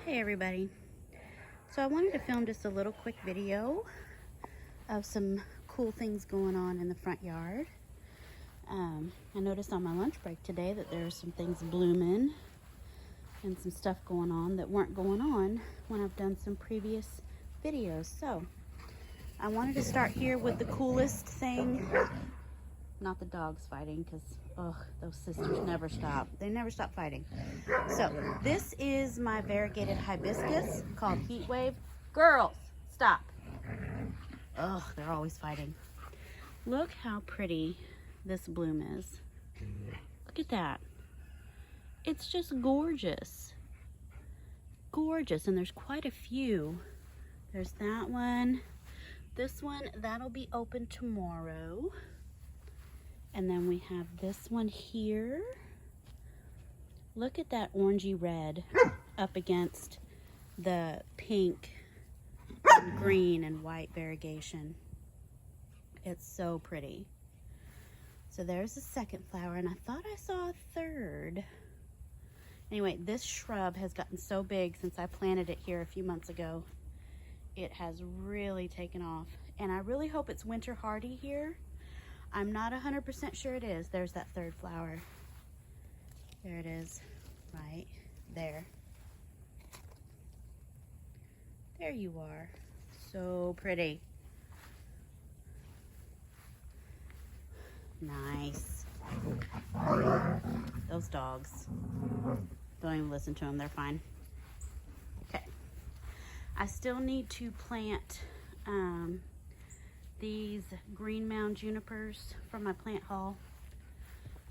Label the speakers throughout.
Speaker 1: Hey everybody. So I wanted to film just a little quick video of some cool things going on in the front yard. I noticed on my lunch break today that there are some things blooming and some stuff going on that weren't going on when I've done some previous videos. So I wanted to start here with the coolest thing. Not the dogs fighting, because those sisters never stop. They never stop fighting. So this is my variegated hibiscus called Heat Wave. Girls, stop. They're always fighting. Look how pretty this bloom is. Look at that. It's just gorgeous. Gorgeous. And there's quite a few. There's that one. This one, that'll be open tomorrow. And then we have this one here. Look at that orangey red up against the pink and green and white variegation. It's so pretty. So there's the second flower, and I thought I saw a third. Anyway, this shrub has gotten so big since I planted it here a few months ago. It has really taken off, and I really hope it's winter hardy here. I'm not 100% sure it is. There's that third flower. There it is, right there. There you are. So pretty. Nice. Those dogs. Don't even listen to them. They're fine. Okay. I still need to plant these green mound junipers from my plant haul,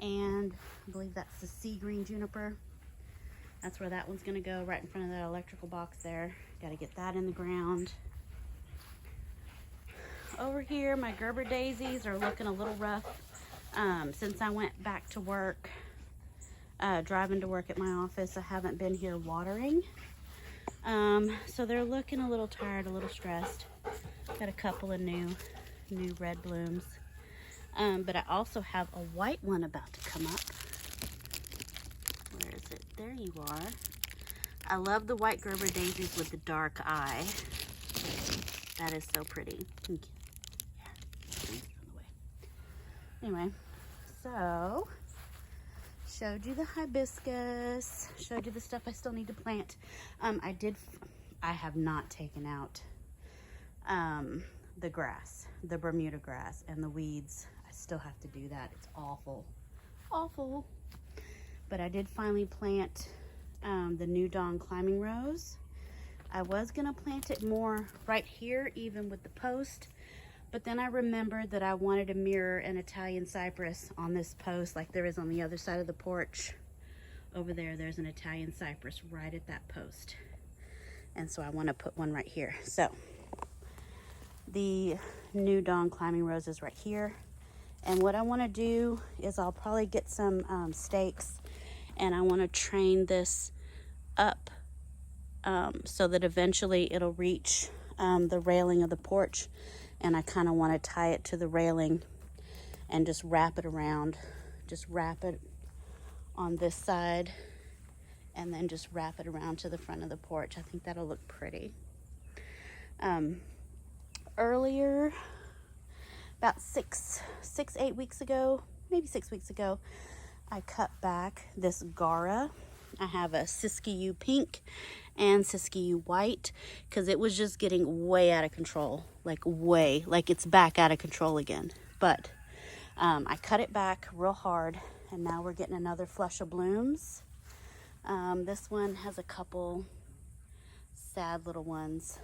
Speaker 1: and I believe that's the sea green juniper. That's where that one's gonna go, right in front of that electrical box there. Got to get that in the ground. Over here, my Gerber daisies are looking a little rough since I went back to work, driving to work at my office. I haven't been here watering, so they're looking a little tired, a little stressed. Got a couple of new red blooms, but I also have a white one about to come up. Where is it? There you are. I love the white Gerber daisies with the dark eye. That is so pretty. Thank you. Yeah. Anyway, so showed you the hibiscus, showed you the stuff I still need to plant. I have not taken out the grass, the Bermuda grass, and the weeds. I still have to do that. It's awful, awful. But I did finally plant the New Dawn climbing rose. I was gonna plant it more right here, even with the post, but then I remembered that I wanted to mirror an Italian cypress on this post like there is on the other side of the porch. Over there, there's an Italian cypress right at that post. And so I want to put one right here. So the New Dawn climbing rose is right here. And what I want to do is I'll probably get some stakes, and I want to train this up so that eventually it'll reach the railing of the porch. And I kind of want to tie it to the railing and just wrap it around. Just wrap it on this side and then just wrap it around to the front of the porch. I think that'll look pretty. Earlier, about 8 weeks ago, maybe 6 weeks ago, I cut back this Gara. I have a Siskiyou pink and Siskiyou white because it was just getting way out of control, like it's back out of control again. But I cut it back real hard, and now we're getting another flush of blooms. This one has a couple sad little ones.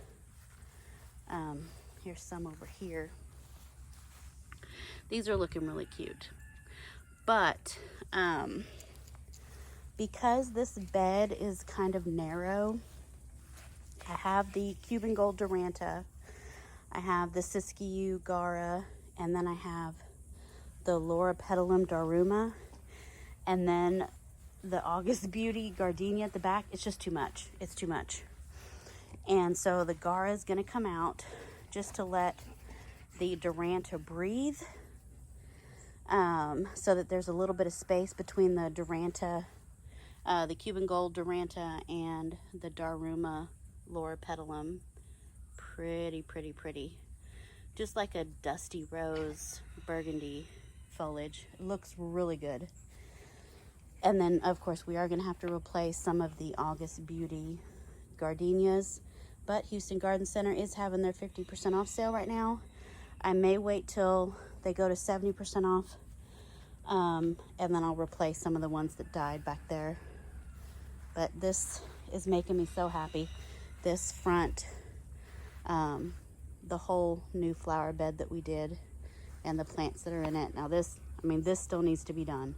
Speaker 1: Here's some over here. These are looking really cute. But because this bed is kind of narrow, I have the Cuban Gold Duranta, I have the Siskiyou Gara, and then I have the Laura Petalum Daruma, and then the August Beauty Gardenia at the back. It's just too much. It's too much. And so the Gara is going to come out just to let the Duranta breathe, so that there's a little bit of space between the Duranta The Cuban Gold Duranta and the Daruma Loropetalum. Pretty, pretty, pretty. Just like a dusty rose burgundy foliage. It looks really good. And then, of course, we are going to have to replace some of the August Beauty gardenias. But Houston Garden Center is having their 50% off sale right now. I may wait till they go to 70% off. And then I'll replace some of the ones that died back there. But this is making me so happy. This front, the whole new flower bed that we did and the plants that are in it. Now this still needs to be done.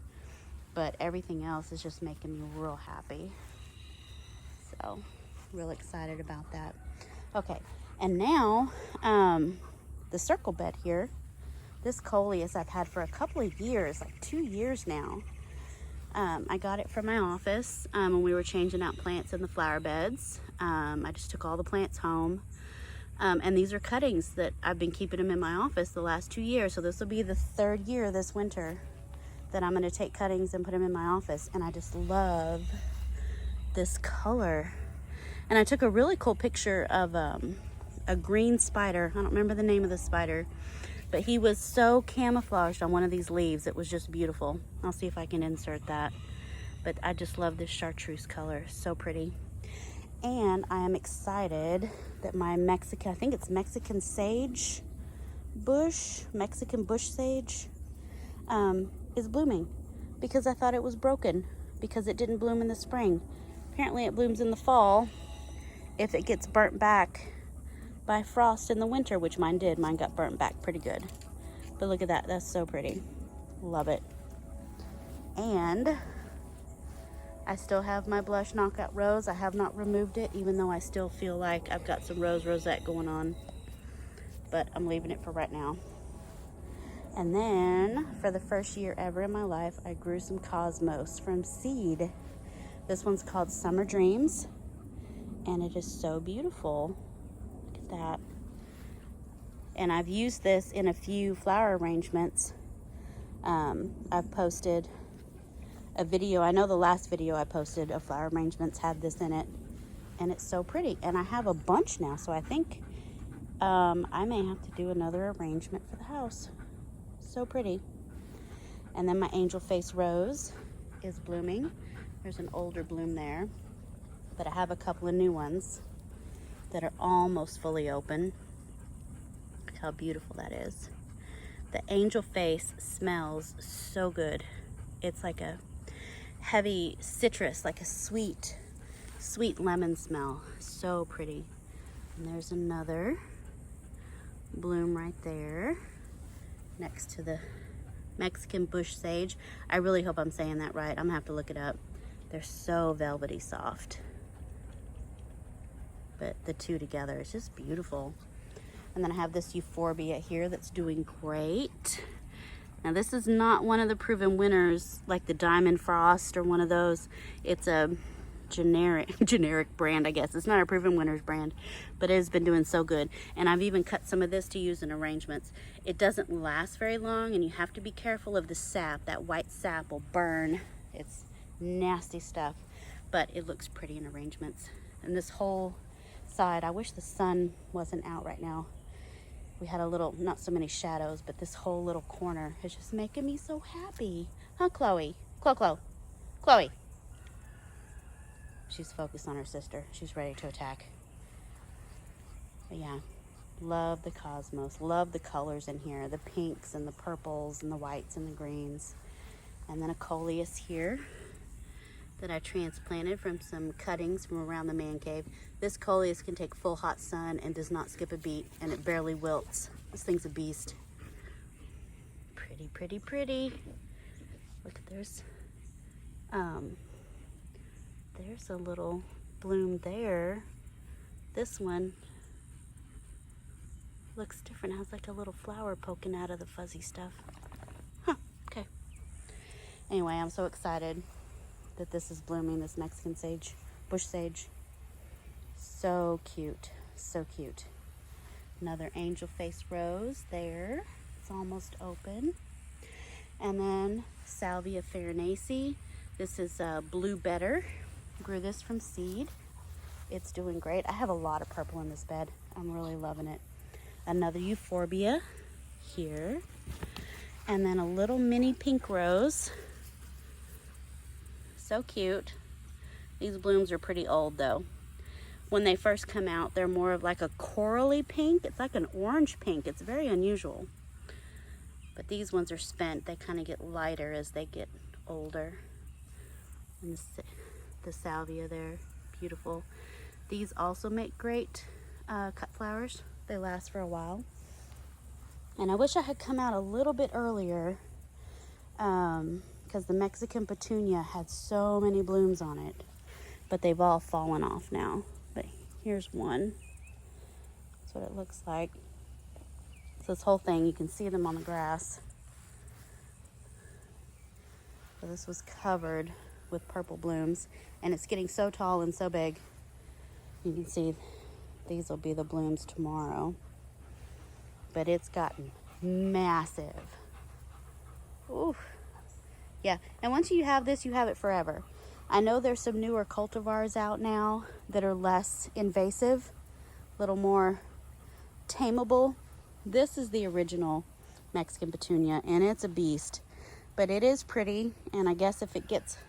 Speaker 1: But everything else is just making me real happy. So, real excited about that. Okay, and now the circle bed here. This coleus I've had for a couple of years, like 2 years now. I got it from my office when we were changing out plants in the flower beds. I just took all the plants home. And these are cuttings that I've been keeping them in my office the last 2 years. So this will be the 3rd year this winter that I'm going to take cuttings and put them in my office. And I just love this color. And I took a really cool picture of a green spider. I don't remember the name of the spider, but he was so camouflaged on one of these leaves. It was just beautiful. I'll see if I can insert that. But I just love this chartreuse color. So pretty. And I am excited that my I think it's Mexican sage bush, Mexican bush sage, is blooming, because I thought it was broken because it didn't bloom in the spring. Apparently it blooms in the fall if it gets burnt back by frost in the winter, which mine did. Mine got burnt back pretty good. But look at that. That's so pretty. Love it. And I still have my blush knockout rose. I have not removed it, even though I still feel like I've got some rose rosette going on. But I'm leaving it for right now. And then, for the first year ever in my life, I grew some cosmos from seed. This one's called Summer Dreams. And it is so beautiful. Look at that. And I've used this in a few flower arrangements. I've posted a video. I know the last video I posted of flower arrangements had this in it. And it's so pretty. And I have a bunch now, so I think I may have to do another arrangement for the house. So pretty. And then my angel face rose is blooming. There's an older bloom there. But I have a couple of new ones that are almost fully open. Look how beautiful that is. The angel face smells so good. It's like a heavy citrus, like a sweet lemon smell. So pretty. And there's another bloom right there next to the Mexican bush sage. I really hope I'm saying that right. I'm gonna have to look it up. They're so velvety soft. But the two together is just beautiful. And then I have this euphorbia here that's doing great. Now this is not one of the proven winners like the Diamond Frost or one of those. It's a generic brand, I guess. It's not a proven winners brand, but it has been doing so good. And I've even cut some of this to use in arrangements. It doesn't last very long, and you have to be careful of the sap. That white sap will burn. It's nasty stuff, but it looks pretty in arrangements. And this whole side, I wish the sun wasn't out right now. We had a little, not so many shadows, but this whole little corner is just making me so happy. Huh, Chloe? Chloe. She's focused on her sister. She's ready to attack. But yeah, love the cosmos. Love the colors in here. The pinks and the purples and the whites and the greens. And then a coleus here that I transplanted from some cuttings from around the man cave. This coleus can take full hot sun and does not skip a beat, and it barely wilts. This thing's a beast. Pretty, pretty, pretty. Look, there's a little bloom there. This one looks different. It has like a little flower poking out of the fuzzy stuff. Huh, okay. Anyway, I'm so excited that this is blooming, this Mexican sage, bush sage. So cute, so cute. Another angel face rose there. It's almost open. And then Salvia farinaceae. This is Blue Better. Grew this from seed. It's doing great. I have a lot of purple in this bed. I'm really loving it. Another euphorbia here. And then a little mini pink rose. So cute. These blooms are pretty old though. When they first come out, they're more of like a corally pink. It's like an orange pink. It's very unusual. But these ones are spent. They kind of get lighter as they get older. And the salvia there, beautiful. These also make great cut flowers. They last for a while. And I wish I had come out a little bit earlier because the Mexican petunia had so many blooms on it, but they've all fallen off now. But here's one. That's what it looks like. So this whole thing, you can see them on the grass. So this was covered with purple blooms, and it's getting so tall and so big. You can see these will be the blooms tomorrow, but it's gotten massive. Ooh. Yeah, and once you have this, you have it forever. I know there's some newer cultivars out now that are less invasive, a little more tameable. This is the original Mexican petunia, and it's a beast, but it is pretty. And I guess if it gets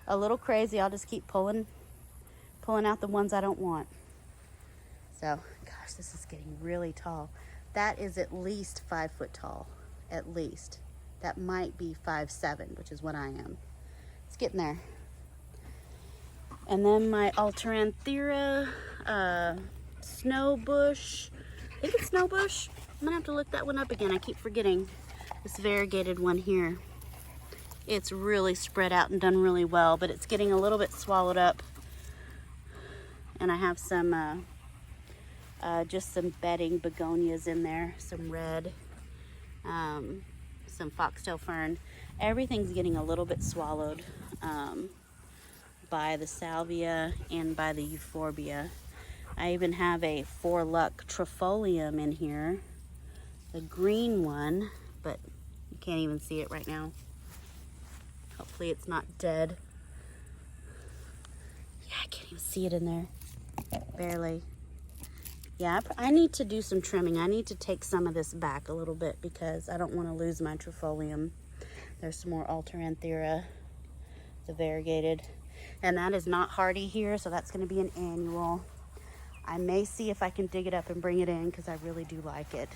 Speaker 1: a little crazy, I'll just keep pulling out the ones I don't want. So, gosh, this is getting really tall. That is at least 5 foot tall, at least. That might be 5'7", which is what I am. It's getting there. And then my Alteranthera snowbush. I think it's snowbush. I'm gonna have to look that one up again. I keep forgetting this variegated one here. It's really spread out and done really well, but it's getting a little bit swallowed up. And I have some, just some bedding begonias in there, some red, some foxtail fern. Everything's getting a little bit swallowed by the salvia and by the euphorbia. I even have a 4-luck trifolium in here, the green one, but you can't even see it right now. Hopefully it's not dead. Yeah, I can't even see it in there. Barely. Yeah, I need to do some trimming. I need to take some of this back a little bit because I don't want to lose my trifolium. There's some more Alteranthera, the variegated. And that is not hardy here, so that's going to be an annual. I may see if I can dig it up and bring it in because I really do like it.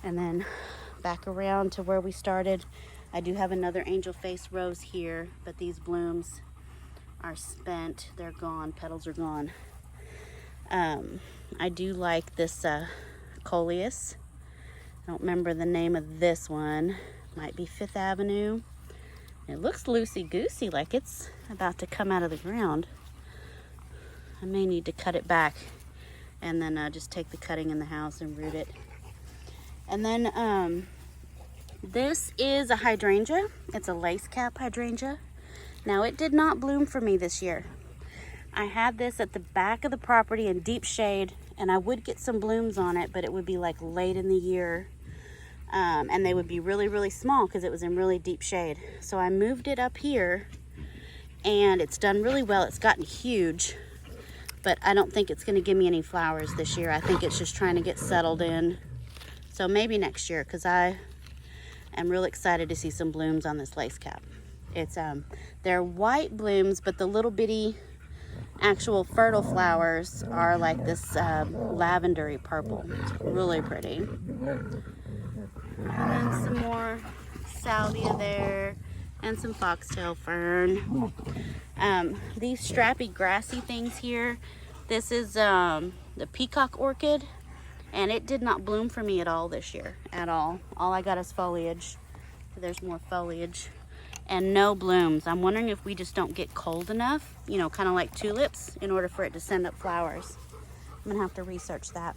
Speaker 1: And then back around to where we started, I do have another angel face rose here, but these blooms are spent. They're gone. Petals are gone. I do like this coleus. I don't remember the name of this one. Might be 5th Avenue. It looks loosey-goosey, like it's about to come out of the ground. I may need to cut it back and then just take the cutting in the house and root it. And then this is a hydrangea. It's a lace cap hydrangea. Now, it did not bloom for me this year. I had this at the back of the property in deep shade, and I would get some blooms on it, but it would be like late in the year. And they would be really, really small because it was in really deep shade. So I moved it up here, and it's done really well. It's gotten huge, but I don't think it's going to give me any flowers this year. I think it's just trying to get settled in. So maybe next year, because I am real excited to see some blooms on this lace cap. It's they're white blooms, but the little bitty actual fertile flowers are like this lavendery purple. It's really pretty. And then some more salvia there and some foxtail fern. These strappy grassy things here, this is the peacock orchid, and it did not bloom for me at all this year, at all. All I got is foliage. There's more foliage and no blooms. I'm wondering if we just don't get cold enough, you know, kind of like tulips, in order for it to send up flowers. I'm gonna have to research that.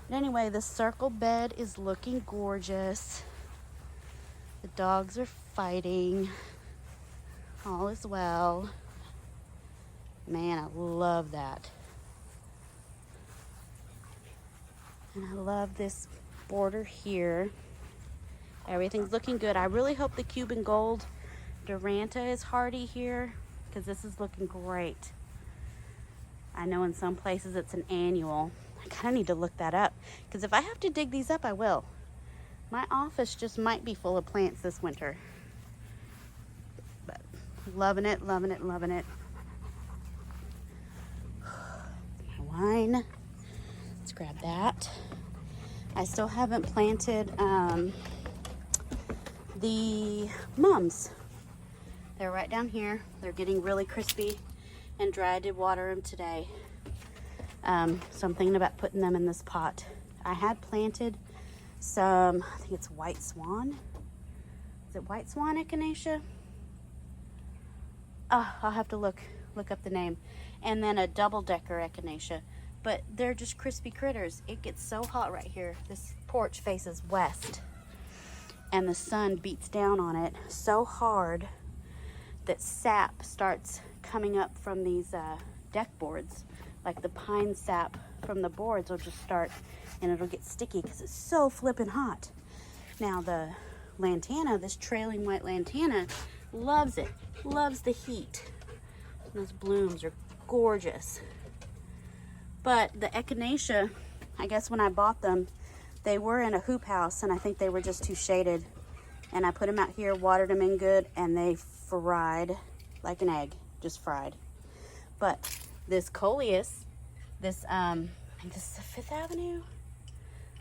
Speaker 1: But anyway, the circle bed is looking gorgeous. The dogs are fighting. All is well. Man, I love that. And I love this border here. Everything's looking good. I really hope the Cuban gold Duranta is hardy here because this is looking great. I know in some places it's an annual. I kind of need to look that up because if I have to dig these up, I will. My office just might be full of plants this winter. But loving it, loving it, loving it. My wine. Let's grab that. I still haven't planted the mums. They're right down here. They're getting really crispy and dry. I did water them today. So I'm thinking about putting them in this pot. I had planted some, I think it's white swan. Is it white swan echinacea? Oh, I'll have to look up the name. And then a double-decker echinacea. But they're just crispy critters. It gets so hot right here. This porch faces west. And the sun beats down on it so hard that sap starts coming up from these deck boards. Like the pine sap from the boards will just start, and it'll get sticky because it's so flippin' hot. Now the lantana, this trailing white lantana, loves it. Loves the heat. And those blooms are gorgeous. But the echinacea, I guess when I bought them, they were in a hoop house, and I think they were just too shaded. And I put them out here, watered them in good, and they fried like an egg, just fried. But this coleus, this, I think this is the 5th Avenue?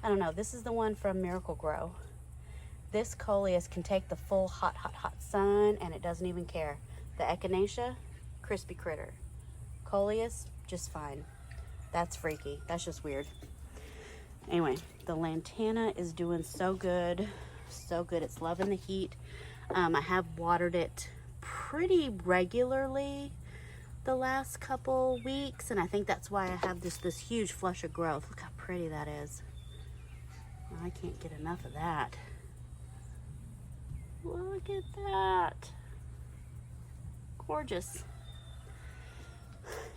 Speaker 1: I don't know, this is the one from Miracle Grow. This coleus can take the full hot, hot, hot sun, and it doesn't even care. The echinacea, crispy critter. Coleus, just fine. That's freaky. That's just weird. Anyway, the lantana is doing so good. So good. It's loving the heat. I have watered it pretty regularly the last couple weeks, and I think that's why I have this huge flush of growth. Look how pretty that is. I can't get enough of that. Look at that. Gorgeous.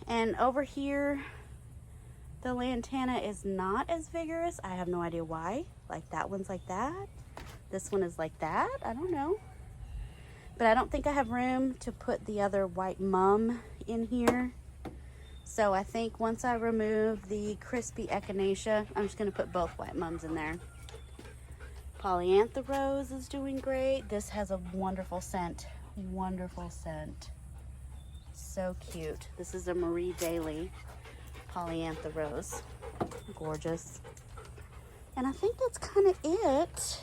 Speaker 1: And over here, the lantana is not as vigorous. I have no idea why. Like that one's like that. This one is like that. I don't know. But I don't think I have room to put the other white mum in here. So I think once I remove the crispy echinacea, I'm just going to put both white mums in there. Polyantha rose is doing great. This has a wonderful scent. Wonderful scent. So cute. This is a Marie Daly Polyantha rose. Gorgeous. And I think that's kind of it.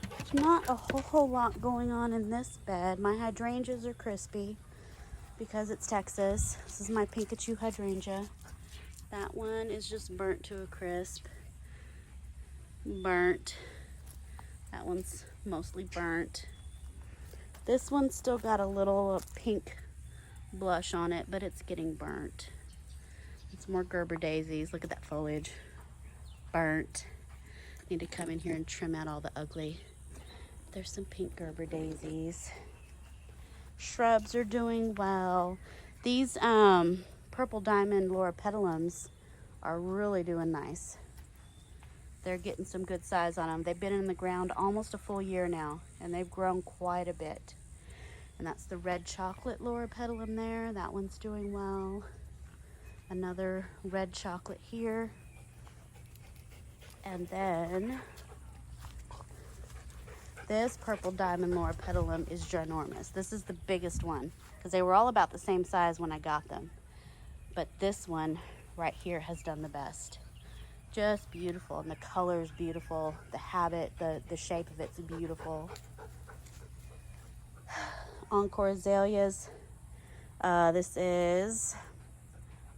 Speaker 1: There's not a whole lot going on in this bed. My hydrangeas are crispy because it's Texas. This is my Pikachu hydrangea. That one is just burnt to a crisp. Burnt. That one's mostly burnt. This one's still got a little pink blush on it, but it's getting burnt. It's more Gerber daisies. Look at that foliage. Burnt. Need to come in here and trim out all the ugly. There's some pink Gerber daisies. Shrubs are doing well. These purple diamond loropetalums are really doing nice. They're getting some good size on them. They've been in the ground almost a full year now, and they've grown quite a bit. And that's the red chocolate loropetalum there. That one's doing well. Another red chocolate here. And then this purple diamond loropetalum is ginormous. This is the biggest one because they were all about the same size when I got them. But this one right here has done the best. Just beautiful, and the color is beautiful. The habit, the shape of it's beautiful. Encore azaleas. This is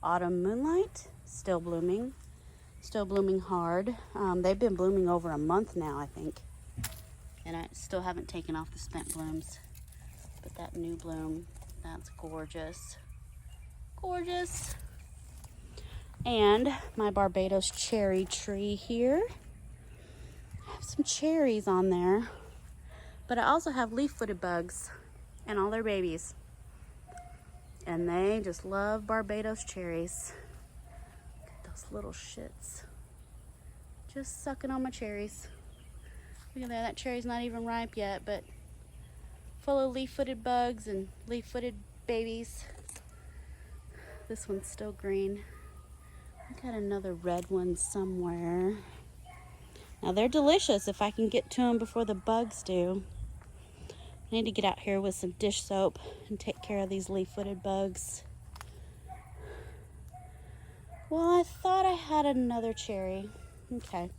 Speaker 1: Autumn Moonlight, still blooming hard. They've been blooming over a month now, I think. And I still haven't taken off the spent blooms. But that new bloom, that's gorgeous. Gorgeous. And my Barbados cherry tree here. I have some cherries on there. But I also have leaf-footed bugs and all their babies. And they just love Barbados cherries. Look at those little shits. Just sucking on my cherries. Look at that, that cherry's not even ripe yet, but full of leaf-footed bugs and leaf-footed babies. This one's still green. I got another red one somewhere. Now they're delicious if I can get to them before the bugs do. I need to get out here with some dish soap and take care of these leaf-footed bugs. Well, I thought I had another cherry. Okay,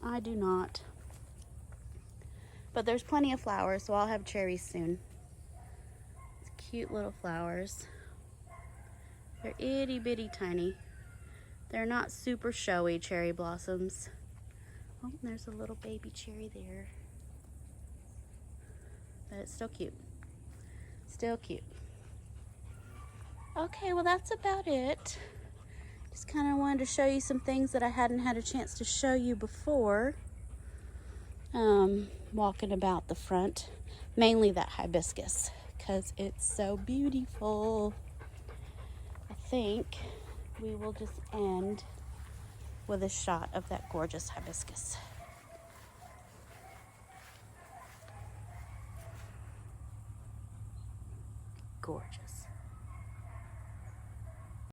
Speaker 1: I do not. But there's plenty of flowers, so I'll have cherries soon. It's cute little flowers. They're itty bitty tiny. They're not super showy cherry blossoms. Oh, there's a little baby cherry there. But it's still cute. Still cute. Okay, well that's about it. Just kind of wanted to show you some things that I hadn't had a chance to show you before. Walking about the front. Mainly that hibiscus, because it's so beautiful. I think we will just end with a shot of that gorgeous hibiscus. Gorgeous.